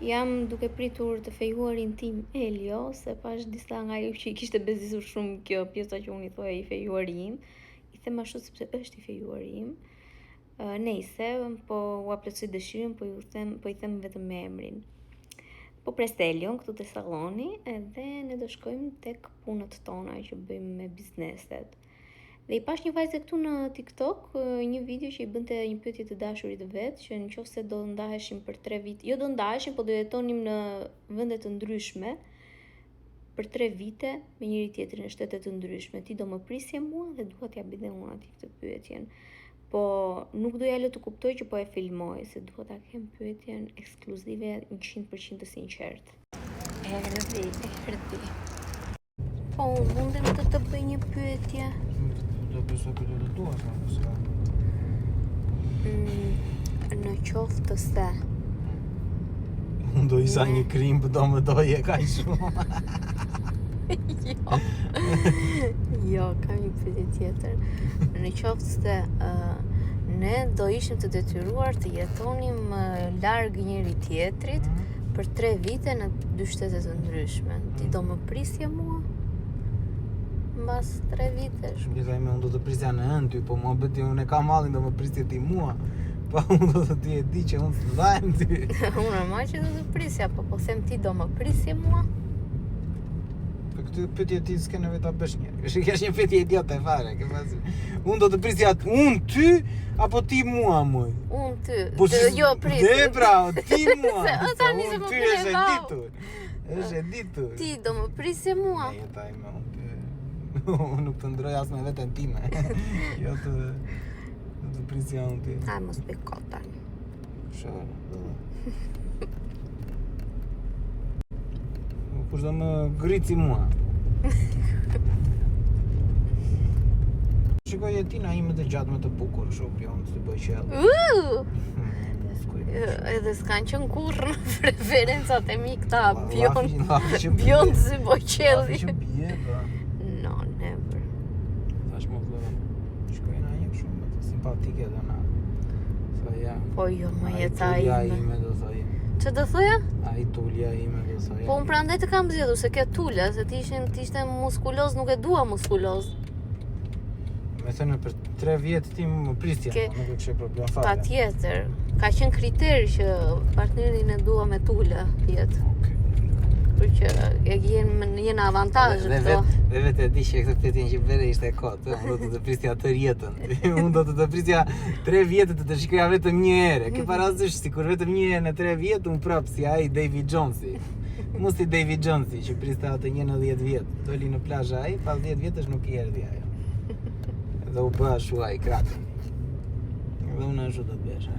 Jam duke pritur të fejuarin tim Elio, se pash disa nga ju që I kishte bezisur shumë kjo pjesa që unë I thoja I fejuari im. I them ashtu sepse është I fejuari im. Nejse, po u plotësoj dëshirën, po I them vetëm me emrin. Po pres Elion këtu te salloni, edhe ne do shkojmë tek punët tona që bëjmë me bizneset. Dhe I pash një vajzë këtu në TikTok, një video që I bënte një pyetje të dashurit vet, që nëse do ndaheshim për 3 vite, jo do ndaheshim, po do jetonim në vende të ndryshme për 3 vite me njëri tjetrin në shtete të ndryshme. Ti do më prisje mua dhe dua t'ja bëj dhe unë atij këtë pyetjen. Po nuk doja lë të kuptoj që po e filmoj, se dua ta kem pyetjen ekskluzive 100% të sinqertë. Erdhi. Po mundem të bëj një pyetje. Do bësh apo do të duash apo? Në qoftë se unë do isha një krim, do më doje kaq shumë. Jo, kam një pyetje tjetër. Në qoftë se ne do ishim të detyruar të jetonim larg njëri tjetrit për 3 vite në 2 shtete të ndryshme. Ti do më prisje mua? Mbas 3 vitesh. Dita ime unë do të prisja në ty, po mua bëti unë e kam mallin do më prisje ti mua. Po unë do të ti e di që unë të dhajem ty. Unë normal që do të prisja, po them ti do më prisje mua? Po këtë pyetje ti s'ke nevojë ta bësh një. Është një pyetje idiote fare, ke pasur. Unë do të prisja unë ty apo ti mua më? Unë ty. Po jo pris. Dhe bravo, ti mua. Se tani se ty është e ditur. Është e ditur. Ti do më prisje mua? Ne jeta ime unë nuk të ndroj as me veten time. Jo të prisja unë ti. Ai mos bëj kot tani. Kush do më grici mua? Shikoj jetina ime të gjatë më të bukur, shopi unë të bëj qell. Edhe s'kan qenë kurrë në preferencat e mi këta Bjond zy boqelli. Që bje, No, never. Tash më vë shkojnë a një shumë të simpatike dhe na. Thoja. Po jo, më jeta ime. ime. Do thoja. Që do thoja? Ai tulja ime do thoja. Po unë prandaj të kam zgjedhur se ke tula, se ti ishte muskuloz, nuk e dua muskuloz. Me thënë për 3 vjet ti më prisja, nuk e kishe problem fare. Patjetër. Ka qenë kriter që partnerin e dua me tula jetë. Për që jenë avantazh këto. Dhe vetë e di që këtë pyetje që bëre ishte kot, unë do të prisja tërë jetën. Unë do të prisja 3 vjet të shikoja vetëm një herë. Ke parazysh sikur vetëm një herë në 3 vjet unë prap si ai David Jonesi. Mos si David Jonesi që priste atë një në 10 vjet. Doli në plazh ai, pas 10 vjetësh nuk I erdhi ajo. Dhe u bë ashtu ai krati. Dhe unë ashtu do të bësh.